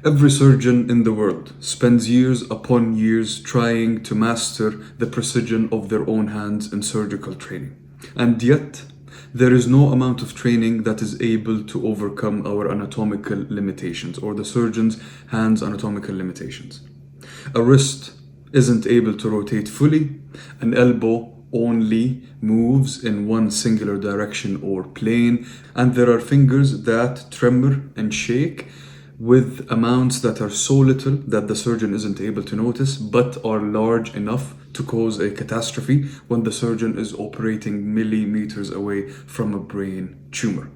Every surgeon in the world spends years upon years trying to master the precision of their own hands in surgical training. And yet, there is no amount of training that is able to overcome our anatomical limitations, or the surgeon's hand's anatomical limitations. A wrist isn't able to rotate fully, an elbow only moves in one singular direction or plane, and there are fingers that tremor and shake with amounts that are so little that the surgeon isn't able to notice, but are large enough to cause a catastrophe when the surgeon is operating millimeters away from a brain tumor.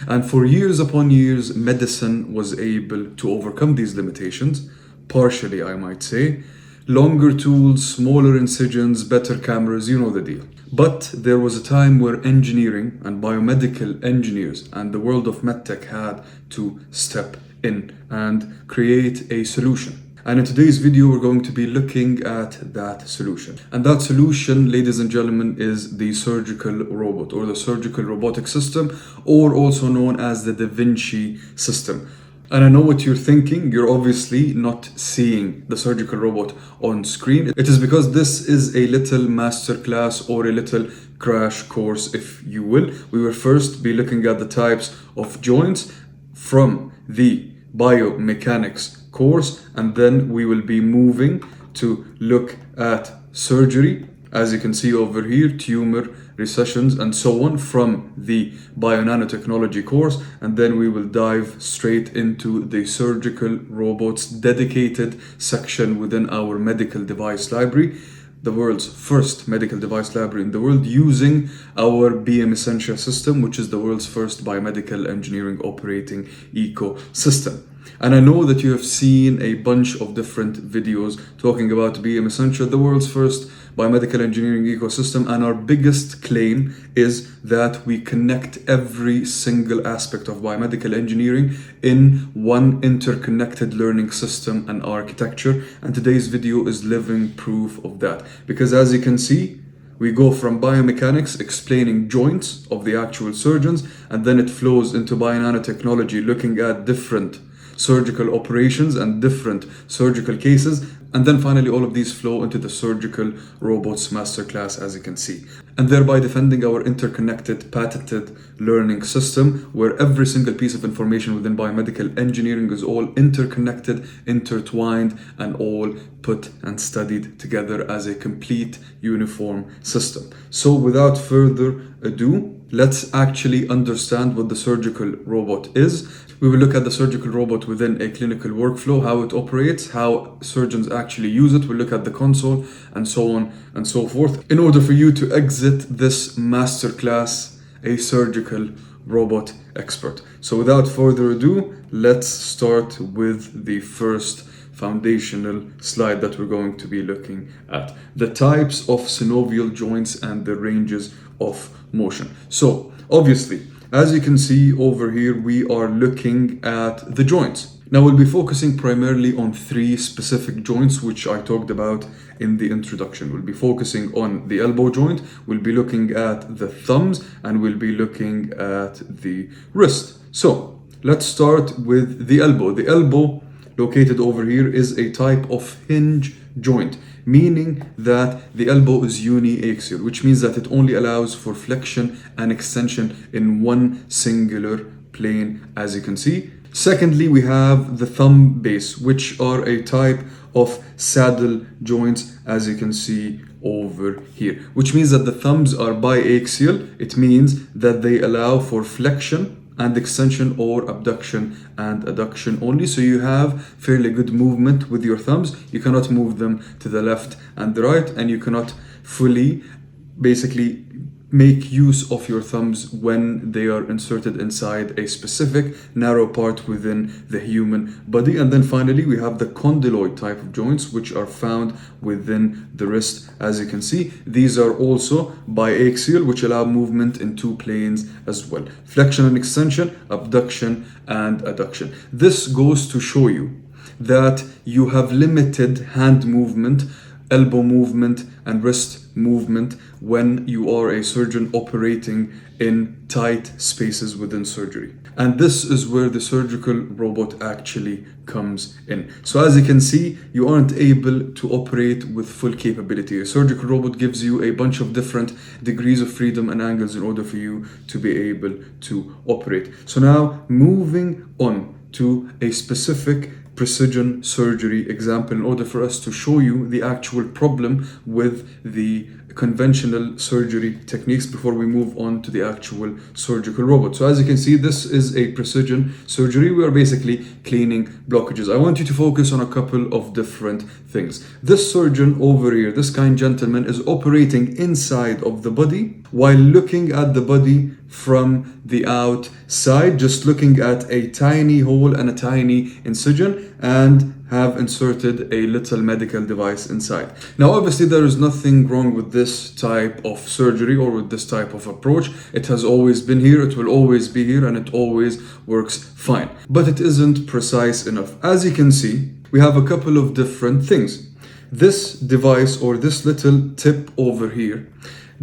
And for years upon years, medicine was able to overcome these limitations, partially I might say. Longer tools, smaller incisions, better cameras, you know the deal. But there was a time where engineering and biomedical engineers and the world of medtech had to step in and create a solution. And in today's video, we're going to be looking at that solution. And that solution, ladies and gentlemen, is the surgical robot, or the surgical robotic system, or also known as the Vinci system. And I know what you're thinking. You're obviously not seeing the surgical robot on screen. It is because this is a little masterclass, or a little crash course, if you will. We will first be looking at the types of joints from the biomechanics course, and then we will be moving to look at surgery, as you can see over here, tumor, recessions, and so on, from the bio-nanotechnology course, and then we will dive straight into the surgical robots dedicated section within our medical device library, the world's first medical device library in the world, using our Biomedical system, which is the world's first biomedical engineering operating ecosystem. And I know that you have seen a bunch of different videos talking about Biomedical, the world's first biomedical engineering ecosystem, and our biggest claim is that we connect every single aspect of biomedical engineering in one interconnected learning system and architecture. And today's video is living proof of that, because as you can see, we go from biomechanics, explaining joints of the actual surgeons, and then it flows into bio-nanotechnology, looking at different surgical operations and different surgical cases, and then finally all of these flow into the surgical robots masterclass, as you can see, and thereby defending our interconnected patented learning system, where every single piece of information within biomedical engineering is all interconnected, intertwined, and all put and studied together as a complete uniform system. So without further ado, let's actually understand what the surgical robot is. We will look at the surgical robot within a clinical workflow, how it operates, how surgeons actually use it. We'll look at the console, and so on and so forth, in order for you to exit this masterclass a surgical robot expert. So without further ado, let's start with the first foundational slide that we're going to be looking at: the types of synovial joints and the ranges of motion. So obviously, as you can see over here, we are looking at the joints. Now we'll be focusing primarily on three specific joints, which I talked about in the introduction. We'll be focusing on the elbow joint, we'll be looking at the thumbs, and we'll be looking at the wrist. So let's start with the elbow. The elbow, located over here, is a type of hinge joint, meaning that the elbow is uniaxial, which means that it only allows for flexion and extension in one singular plane, as you can see. Secondly, we have the thumb base, which are a type of saddle joints, as you can see over here, which means that the thumbs are biaxial. It means that they allow for flexion and extension, or abduction and adduction only. So you have fairly good movement with your thumbs. You cannot move them to the left and the right, and you cannot fully basically make use of your thumbs when they are inserted inside a specific narrow part within the human body. And then finally, we have the condyloid type of joints, which are found within the wrist. As you can see, these are also biaxial, which allow movement in two planes as well: flexion and extension, abduction and adduction. This goes to show you that you have limited hand movement, elbow movement, and wrist movement when you are a surgeon operating in tight spaces within surgery. And this is where the surgical robot actually comes in. So as you can see, you aren't able to operate with full capability. A surgical robot gives you a bunch of different degrees of freedom and angles in order for you to be able to operate. So now moving on to a specific precision surgery example in order for us to show you the actual problem with the conventional surgery techniques before we move on to the actual surgical robot. So as you can see, this is a precision surgery. We are basically cleaning blockages. I want you to focus on a couple of different things. This surgeon over here, this kind gentleman, is operating inside of the body while looking at the body from the outside, just looking at a tiny hole and a tiny incision, and have inserted a little medical device inside. Now obviously there is nothing wrong with this type of surgery or with this type of approach. It has always been here, it will always be here, and it always works fine. But it isn't precise enough. As you can see, we have a couple of different things. This device, or this little tip over here,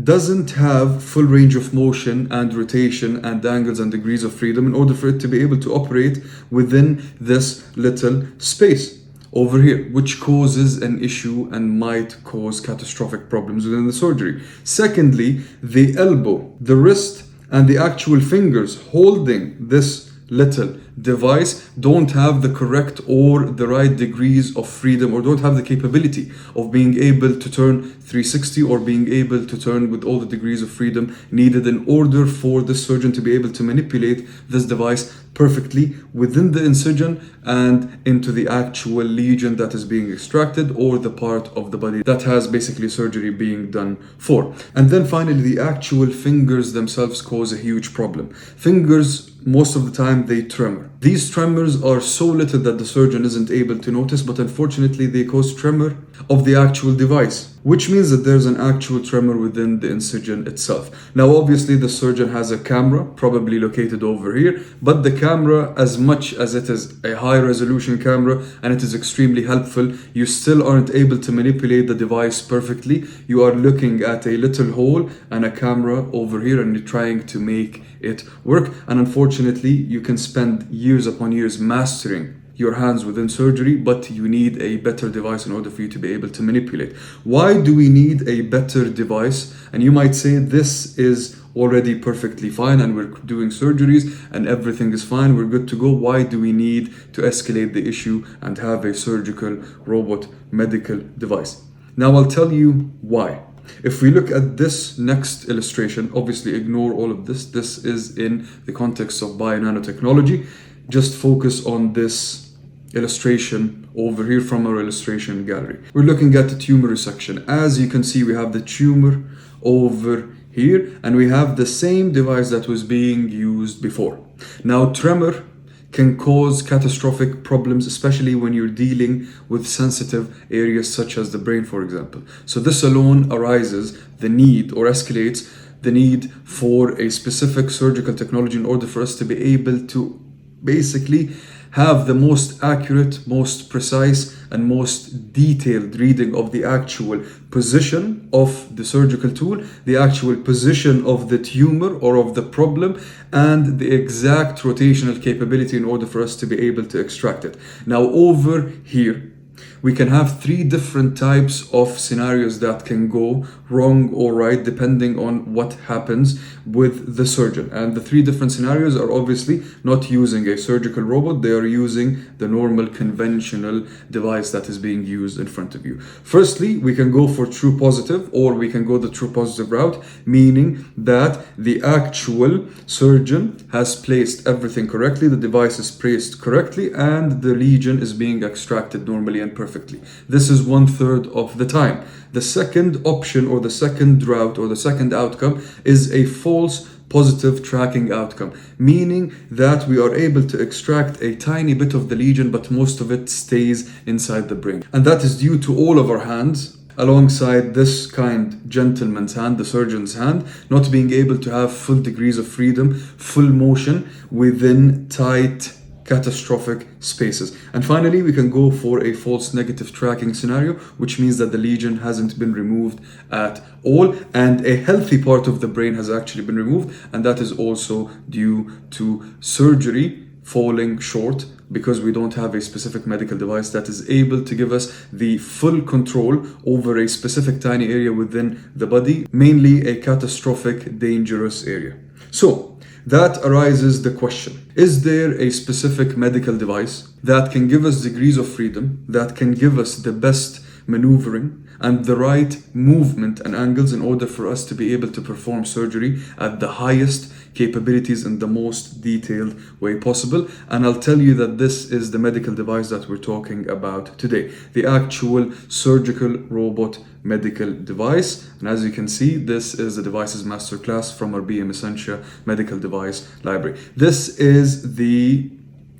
doesn't have full range of motion and rotation and angles and degrees of freedom in order for it to be able to operate within this little space over here, which causes an issue and might cause catastrophic problems within the surgery. Secondly, the elbow, the wrist, and the actual fingers holding this little device don't have the correct or the right degrees of freedom, or don't have the capability of being able to turn 360 or being able to turn with all the degrees of freedom needed in order for the surgeon to be able to manipulate this device perfectly within the incision and into the actual lesion that is being extracted, or the part of the body that has basically surgery being done for. And then finally, the actual fingers themselves cause a huge problem. Fingers, most of the time, they tremor. These tremors are so little that the surgeon isn't able to notice, but unfortunately they cause tremor of the actual device, which means that there's an actual tremor within the incision itself. Now obviously the surgeon has a camera probably located over here, but the camera, as much as it is a high resolution camera and it is extremely helpful, you still aren't able to manipulate the device perfectly. You are looking at a little hole and a camera over here, and you're trying to make it work. And unfortunately, you can spend years upon years mastering your hands within surgery, but you need a better device in order for you to be able to manipulate. Why do we need a better device? And you might say, this is already perfectly fine and we're doing surgeries and everything is fine, we're good to go. Why do we need to escalate the issue and have a surgical robot medical device? Now I'll tell you why. If we look at this next illustration, obviously ignore all of this. This is in the context of bio-nanotechnology. Just focus on this illustration over here from our illustration gallery. We're looking at the tumor resection. As you can see, we have the tumor over here, and we have the same device that was being used before. Now, tremor can cause catastrophic problems, especially when you're dealing with sensitive areas such as the brain, for example. So this alone arises the need, or escalates the need, for a specific surgical technology in order for us to be able to basically have the most accurate, most precise, and most detailed reading of the actual position of the surgical tool, the actual position of the tumor or of the problem, and the exact rotational capability in order for us to be able to extract it. Now over here, we can have three different types of scenarios that can go wrong or right depending on what happens with the surgeon. And the three different scenarios are obviously not using a surgical robot, they are using the normal conventional device that is being used in front of you. Firstly, we can go for true positive, or we can go the true positive route, meaning that the actual surgeon has placed everything correctly, the device is placed correctly, and the lesion is being extracted normally and perfectly. This is 1/3 of the time. The second option, or the second route, or the second outcome, is a false positive tracking outcome, meaning that we are able to extract a tiny bit of the lesion, but most of it stays inside the brain. And that is due to all of our hands, alongside this kind gentleman's hand, the surgeon's hand, not being able to have full degrees of freedom, full motion within tight catastrophic spaces. And finally, we can go for a false negative tracking scenario, which means that the lesion hasn't been removed at all and a healthy part of the brain has actually been removed, and that is also due to surgery falling short because we don't have a specific medical device that is able to give us the full control over a specific tiny area within the body, mainly a catastrophic, dangerous area. So that arises the question, is there a specific medical device that can give us degrees of freedom, that can give us the best maneuvering and the right movement and angles in order for us to be able to perform surgery at the highest capabilities in the most detailed way possible? And I'll tell you that this is the medical device that we're talking about today, the actual surgical robot medical device. And as you can see, this is the devices masterclass from our BM Essentia medical device library. This is the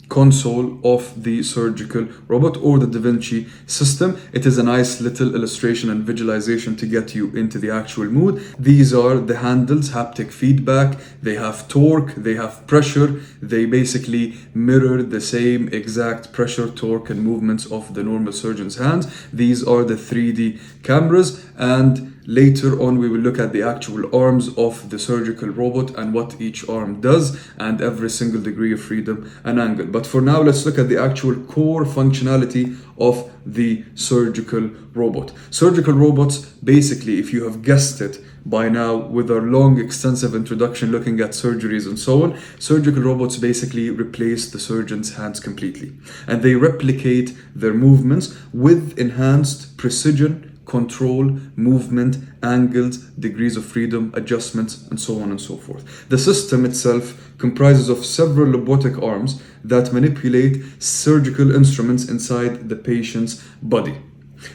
console of the surgical robot or the Da Vinci system. It is a nice little illustration and visualization to get you into the actual mood. These are the handles, haptic feedback, they have torque, they have pressure, they basically mirror the same exact pressure, torque and movements of the normal surgeon's hands. These are the 3D cameras, and later on we will look at the actual arms of the surgical robot and what each arm does and every single degree of freedom and angle. But for now, let's look at the actual core functionality of the surgical robot. Surgical robots, basically, if you have guessed it by now with our long extensive introduction looking at surgeries and so on, surgical robots basically replace the surgeon's hands completely, and they replicate their movements with enhanced precision, control, movement, angles, degrees of freedom, adjustments, and so on and so forth. The system itself comprises of several robotic arms that manipulate surgical instruments inside the patient's body.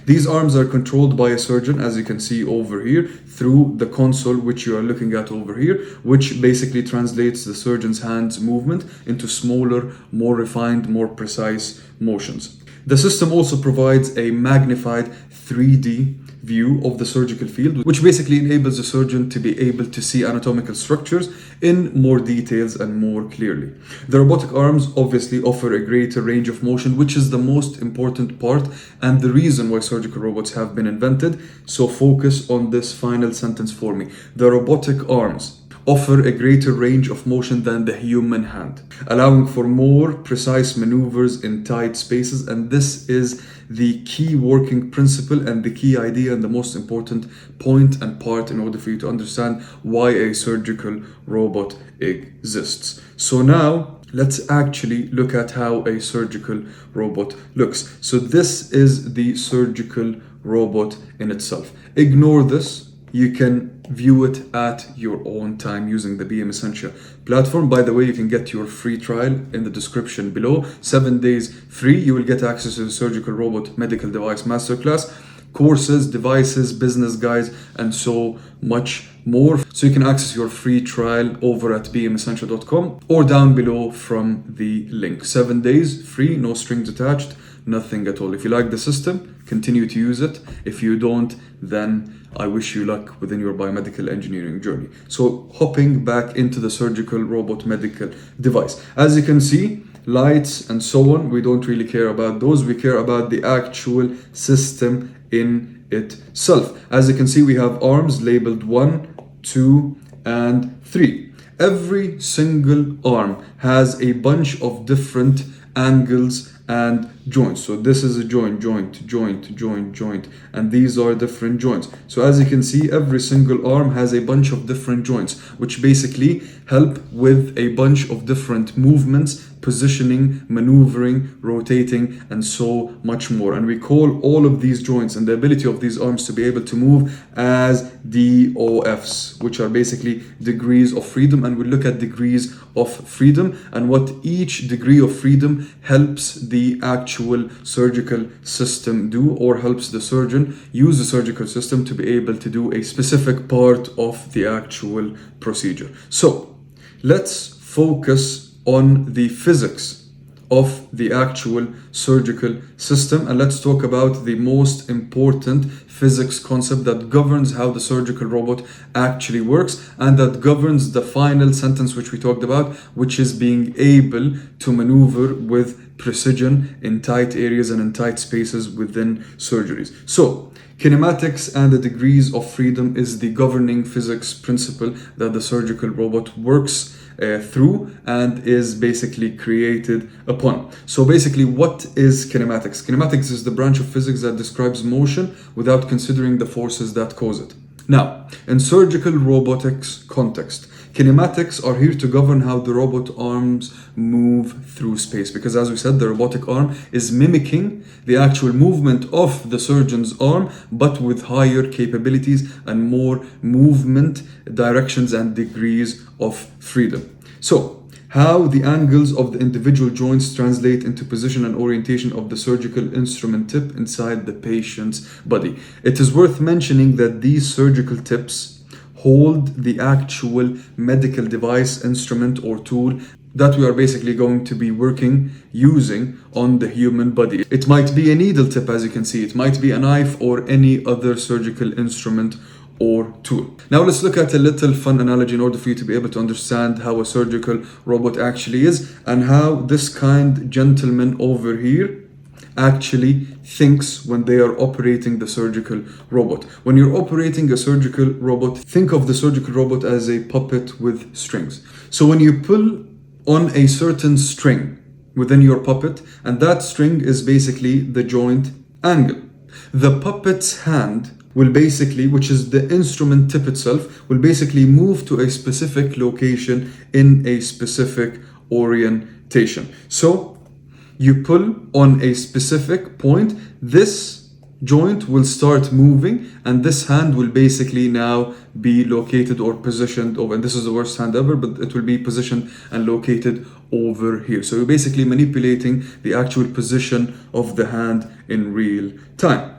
These arms are controlled by a surgeon, as you can see over here, through the console which you are looking at over here, which basically translates the surgeon's hands movement into smaller, more refined, more precise motions. The system also provides a magnified 3D view of the surgical field, which basically enables the surgeon to be able to see anatomical structures in more details and more clearly. The robotic arms obviously offer a greater range of motion, which is the most important part and the reason why surgical robots have been invented. So focus on this final sentence for me. The robotic arms offer a greater range of motion than the human hand, allowing for more precise maneuvers in tight spaces. And this is the key working principle and the key idea and the most important point and part in order for you to understand why a surgical robot exists. So now let's actually look at how a surgical robot looks. So this is the surgical robot in itself. Ignore this. You can view it at your own time using the BM Essentia platform. By the way, you can get your free trial in the description below. 7 days free. You will get access to the surgical robot medical device masterclass, courses, devices, business guides, and so much more. So you can access your free trial over at bmessentia.com or down below from the link. 7 days free, no strings attached, nothing at all. If you like the system, continue to use it. If you don't, then I wish you luck within your biomedical engineering journey. So hopping back into the surgical robot medical device. As you can see, lights and so on, we don't really care about those. We care about the actual system in itself. As you can see, we have arms labeled 1, 2, and 3. Every single arm has a bunch of different angles and joints. So this is a joint, and these are different joints. So as you can see, every single arm has a bunch of different joints, which basically help with a bunch of different movements, positioning, maneuvering, rotating, and so much more. And we call all of these joints and the ability of these arms to be able to move as DOFs, which are basically degrees of freedom. And we look at degrees of freedom and what each degree of freedom helps the actual surgical system do, or helps the surgeon use the surgical system to be able to do a specific part of the actual procedure. So let's focus on the physics of the actual surgical system. And let's talk about the most important physics concept that governs how the surgical robot actually works, and that governs the final sentence which we talked about, which is being able to maneuver with precision in tight areas and in tight spaces within surgeries. So kinematics and the degrees of freedom is the governing physics principle that the surgical robot works through and is basically created upon. So basically, what is kinematics? Kinematics is the branch of physics that describes motion without considering the forces that cause it. Now, in surgical robotics context, kinematics are here to govern how the robot arms move through space, because as we said, the robotic arm is mimicking the actual movement of the surgeon's arm, but with higher capabilities and more movement directions and degrees of freedom. So, how the angles of the individual joints translate into position and orientation of the surgical instrument tip inside the patient's body. It is worth mentioning that these surgical tips hold the actual medical device, instrument, or tool that we are basically going to be using on the human body. It might be a needle tip, as you can see, it might be a knife or any other surgical instrument or tool. Now let's look at a little fun analogy in order for you to be able to understand how a surgical robot actually is, and how this kind gentleman over here actually thinks when they are operating the surgical robot. When you're operating a surgical robot, think of the surgical robot as a puppet with strings. So when you pull on a certain string within your puppet, and that string is basically the joint angle, the puppet's hand will basically, which is the instrument tip itself, will basically move to a specific location in a specific orientation. So you pull on a specific point, this joint will start moving, and this hand will basically now be located or positioned over, and this is the worst hand ever, but it will be positioned and located over here. So you're basically manipulating the actual position of the hand in real time.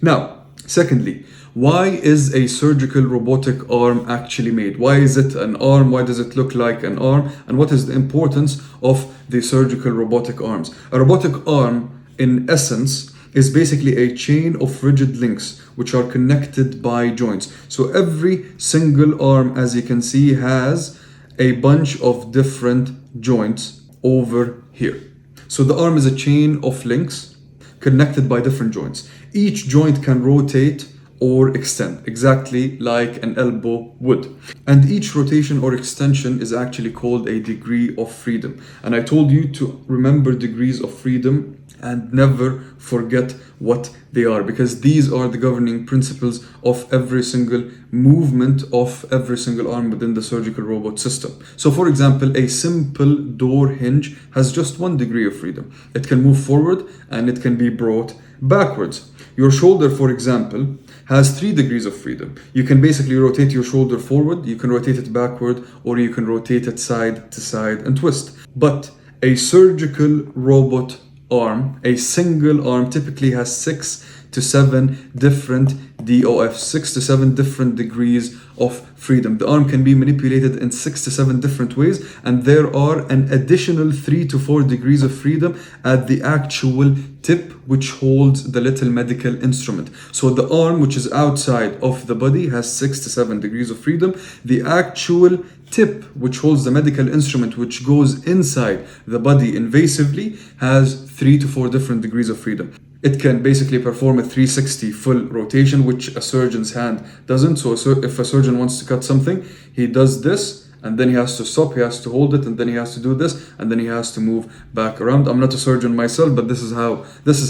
Now, secondly, why is a surgical robotic arm actually made? Why is it an arm? Why does it look like an arm? And what is the importance of the surgical robotic arms? A robotic arm, in essence, is basically a chain of rigid links which are connected by joints. So every single arm, as you can see, has a bunch of different joints over here. So the arm is a chain of links connected by different joints. Each joint can rotate or extend, exactly like an elbow would. And each rotation or extension is actually called a degree of freedom. And I told you to remember degrees of freedom and never forget what they are, because these are the governing principles of every single movement of every single arm within the surgical robot system. So for example, a simple door hinge has just one degree of freedom. It can move forward and it can be brought backwards. Your shoulder, for example, has 3 degrees of freedom. You can basically rotate your shoulder forward, you can rotate it backward, or you can rotate it side to side and twist. But a surgical robot arm, a single arm, typically has 6 to 7 different DOFs, 6 to 7 different degrees of freedom. The arm can be manipulated in 6 to 7 different ways, and there are an additional 3 to 4 degrees of freedom at the actual tip which holds the little medical instrument. So the arm, which is outside of the body, has 6 to 7 degrees of freedom. The actual tip, which holds the medical instrument, which goes inside the body invasively, has 3 to 4 different degrees of freedom. It can basically perform a 360 full rotation, which a surgeon's hand doesn't. So if a surgeon wants to cut something, he does this, and then he has to stop, he has to hold it, and then he has to do this, and then he has to move back around. I'm not a surgeon myself, but this is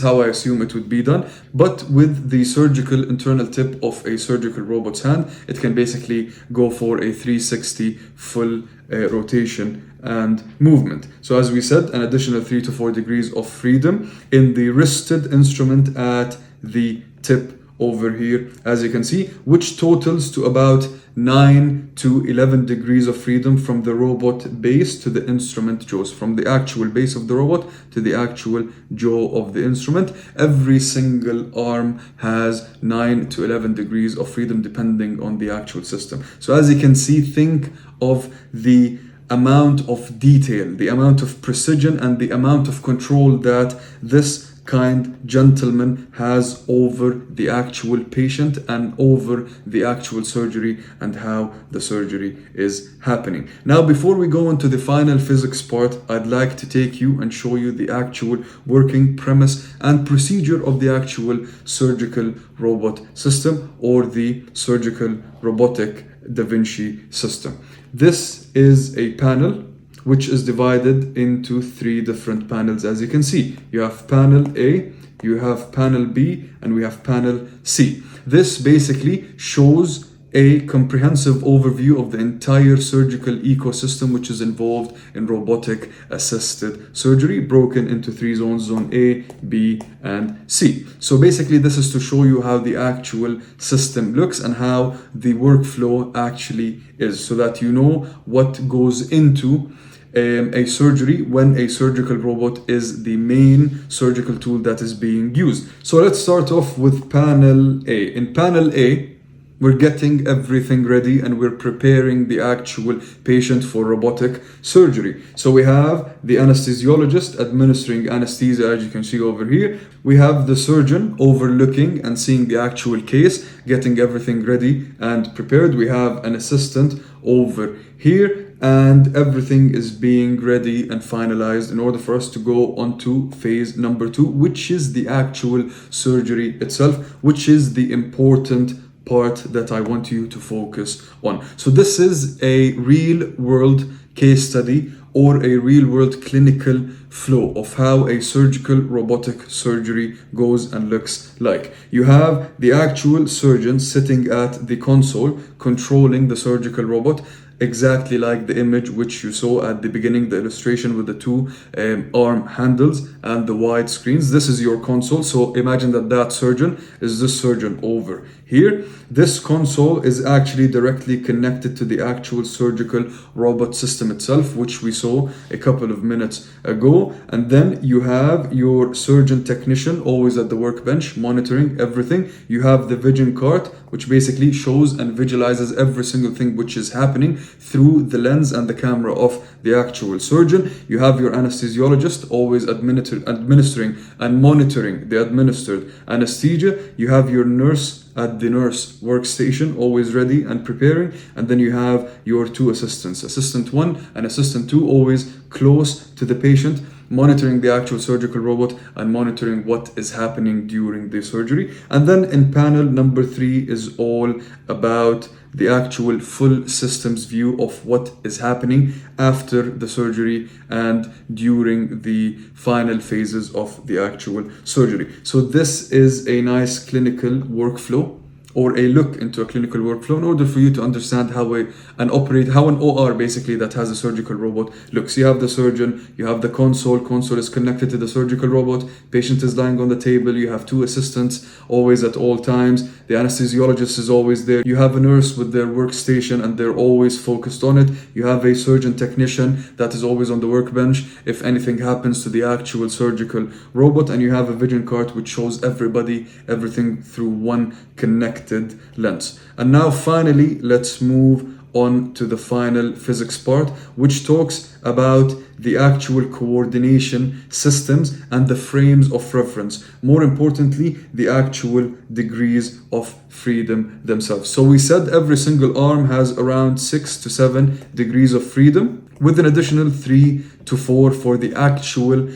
how I assume it would be done. But with the surgical internal tip of a surgical robot's hand, it can basically go for a 360 full rotation and movement. So as we said, an additional 3 to 4 degrees of freedom in the wristed instrument at the tip over here, as you can see, which totals to about 9 to 11 degrees of freedom from the robot base to the instrument jaws, from the actual base of the robot to the actual jaw of the instrument. Every single arm has 9 to 11 degrees of freedom depending on the actual system. So as you can see, think of the amount of detail, the amount of precision, and the amount of control that this kind gentleman has over the actual patient and over the actual surgery and how the surgery is happening. Now, before we go into the final physics part, I'd like to take you and show you the actual working premise and procedure of the actual surgical robot system, or the surgical robotic Da Vinci system. This is a panel which is divided into 3 different panels. As you can see, you have panel A, you have panel B, and we have panel C. This basically shows a comprehensive overview of the entire surgical ecosystem which is involved in robotic assisted surgery, broken into 3 zones, zone A, B, and C. So basically this is to show you how the actual system looks and how the workflow actually is, so that you know what goes into a surgery when a surgical robot is the main surgical tool that is being used. So let's start off with panel A. In panel A, we're getting everything ready and we're preparing the actual patient for robotic surgery. So we have the anesthesiologist administering anesthesia, as you can see over here. We have the surgeon overlooking and seeing the actual case, getting everything ready and prepared. We have an assistant over here, and everything is being ready and finalized in order for us to go on to phase number 2, which is the actual surgery itself, which is the important part that I want you to focus on. So this is a real world case study or a real world clinical flow of how a surgical robotic surgery goes and looks like. You have the actual surgeon sitting at the console controlling the surgical robot, exactly like the image which you saw at the beginning, the illustration with the 2 arm handles and the wide screens. This is your console. So imagine that surgeon is this surgeon over here. This console is actually directly connected to the actual surgical robot system itself, which we saw a couple of minutes ago. And then you have your surgeon technician always at the workbench monitoring everything. You have the vision cart, which basically shows and visualizes every single thing which is happening through the lens and the camera of the actual surgeon. You have your anesthesiologist always administering and monitoring the administered anesthesia. You have your nurse at the nurse workstation, always ready and preparing. And then you have your 2 assistants, assistant 1 and assistant 2, always close to the patient, monitoring the actual surgical robot and monitoring what is happening during the surgery. And then in panel number 3 is all about the actual full systems view of what is happening after the surgery and during the final phases of the actual surgery. So this is a nice clinical workflow, or a look into a clinical workflow, in order for you to understand how an OR basically that has a surgical robot looks. You have the surgeon, you have the console is connected to the surgical robot, patient is lying on the table, you have 2 assistants always at all times, the anesthesiologist is always there, you have a nurse with their workstation and they're always focused on it, you have a surgeon technician that is always on the workbench if anything happens to the actual surgical robot, and you have a vision cart which shows everything through one connected lens. And now finally, let's move on to the final physics part, which talks about the actual coordination systems and the frames of reference. More importantly, the actual degrees of freedom themselves. So we said every single arm has around 6 to 7 degrees of freedom, with an additional 3 to 4 for the actual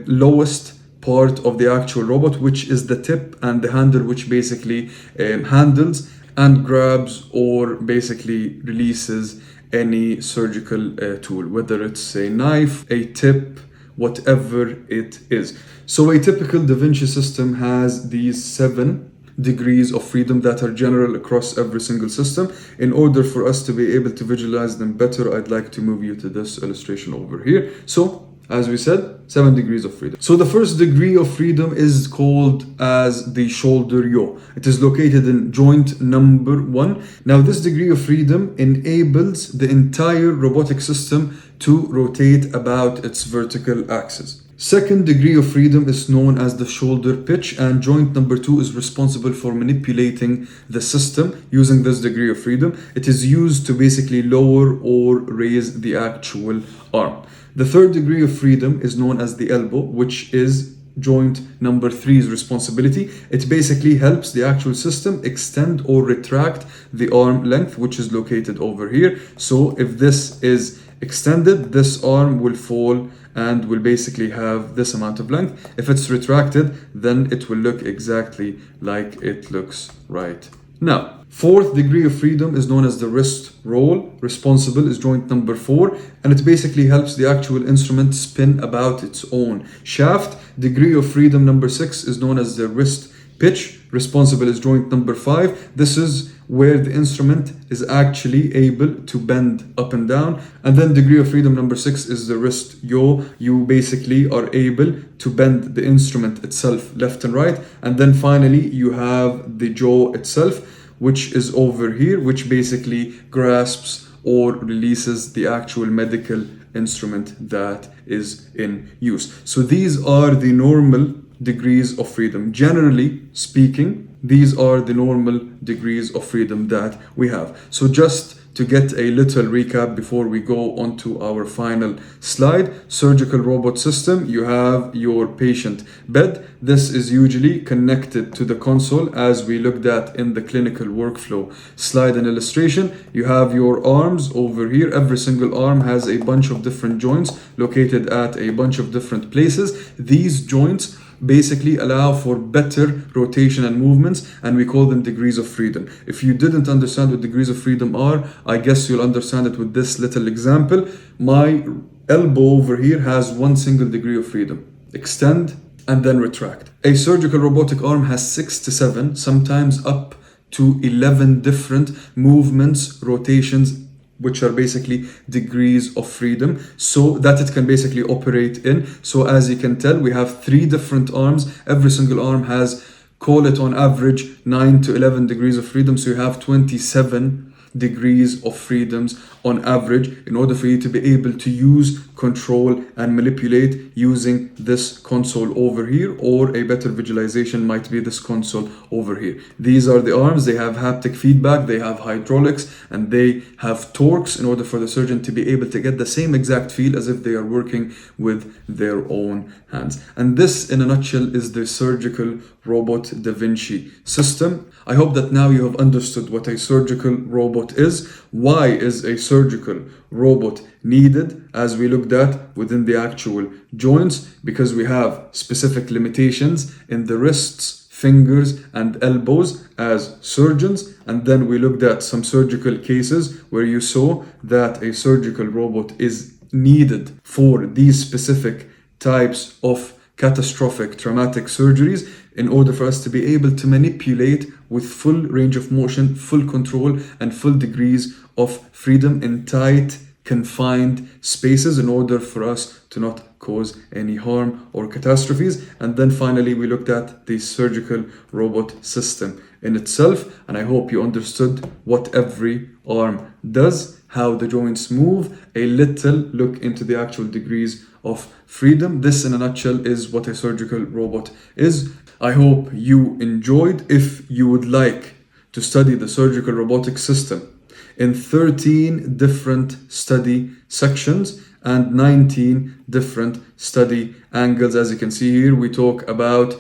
lowest part of the actual robot, which is the tip and the handle, which basically handles and grabs or basically releases any surgical tool, whether it's a knife, a tip, whatever it is. So a typical Da Vinci system has these 7 degrees of freedom that are general across every single system. In order for us to be able to visualize them better, I'd like to move you to this illustration over here. So as we said, 7 degrees of freedom. So the first degree of freedom is called as the shoulder yaw. It is located in joint number 1. Now this degree of freedom enables the entire robotic system to rotate about its vertical axis. Second degree of freedom is known as the shoulder pitch, and joint number 2 is responsible for manipulating the system using this degree of freedom. It is used to basically lower or raise the actual arm. The third degree of freedom is known as the elbow, which is joint number 3's responsibility. It basically helps the actual system extend or retract the arm length, which is located over here. So if this is extended, this arm will fall and will basically have this amount of length. If it's retracted, then it will look exactly like it looks right now. Fourth degree of freedom is known as the wrist roll. Responsible is joint number 4, and it basically helps the actual instrument spin about its own shaft. Degree of freedom number 6 is known as the wrist pitch. Responsible is joint number 5. This is where the instrument is actually able to bend up and down. And then degree of freedom number 6 is the wrist yaw. You basically are able to bend the instrument itself left and right. And then finally you have the jaw itself, which is over here, which basically grasps or releases the actual medical instrument that is in use. So these are the normal degrees of freedom. Generally speaking, these are the normal degrees of freedom that we have. So just to get a little recap before we go on to our final slide: surgical robot system, you have your patient bed. This is usually connected to the console, as we looked at in the clinical workflow slide and illustration. You have your arms over here. Every single arm has a bunch of different joints located at a bunch of different places. These joints basically allow for better rotation and movements, and we call them degrees of freedom. If you didn't understand what degrees of freedom are, I guess you'll understand it with this little example. My elbow over here has one single degree of freedom: extend and then retract. A surgical robotic arm has 6 to 7, sometimes up to 11 different movements, rotations, which are basically degrees of freedom, so that it can basically operate in. So as you can tell, we have 3 different arms. Every single arm has, call it on average, 9 to 11 degrees of freedom. So you have 27 degrees of freedoms on average in order for you to be able to use, control, and manipulate using this console over here, or a better visualization might be this console over here. These are the arms. They have haptic feedback, they have hydraulics, and they have torques in order for the surgeon to be able to get the same exact feel as if they are working with their own hands. And this, in a nutshell, is the surgical robot Da Vinci system. I hope that now you have understood what a surgical robot is. Why is a surgical robot needed, as we looked at within the actual joints? Because we have specific limitations in the wrists, fingers, and elbows as surgeons. And then we looked at some surgical cases where you saw that a surgical robot is needed for these specific types of catastrophic traumatic surgeries in order for us to be able to manipulate with full range of motion, full control, and full degrees of freedom in tight, confined spaces in order for us to not cause any harm or catastrophes. And then finally, we looked at the surgical robot system in itself, and I hope you understood what every arm does, how the joints move, a little look into the actual degrees of freedom. This, in a nutshell, is what a surgical robot is. I hope you enjoyed. If you would like to study the surgical robotic system in 13 different study sections and 19 different study angles, as you can see here, we talk about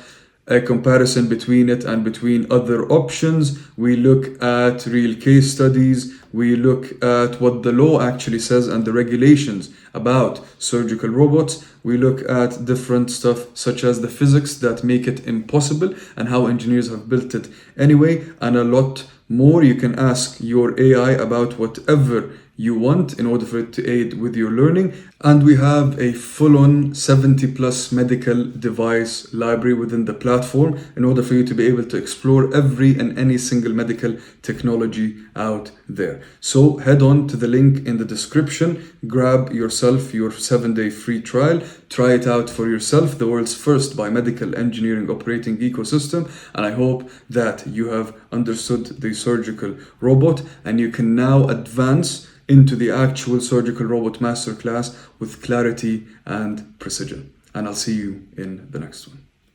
a comparison between it and between other options. We look at real case studies. We look at what the law actually says and the regulations about surgical robots. We look at different stuff such as the physics that make it impossible and how engineers have built it anyway, and a lot more. You can ask your AI about whatever you want in order for it to aid with your learning. And we have a full-on 70 plus medical device library within the platform in order for you to be able to explore every and any single medical technology out there. So head on to the link in the description, grab yourself your 7-day free trial, try it out for yourself, the world's first biomedical engineering operating ecosystem. And I hope that you have understood the surgical robot and you can now advance into the actual surgical robot masterclass with clarity and precision. and I'll see you in the next one.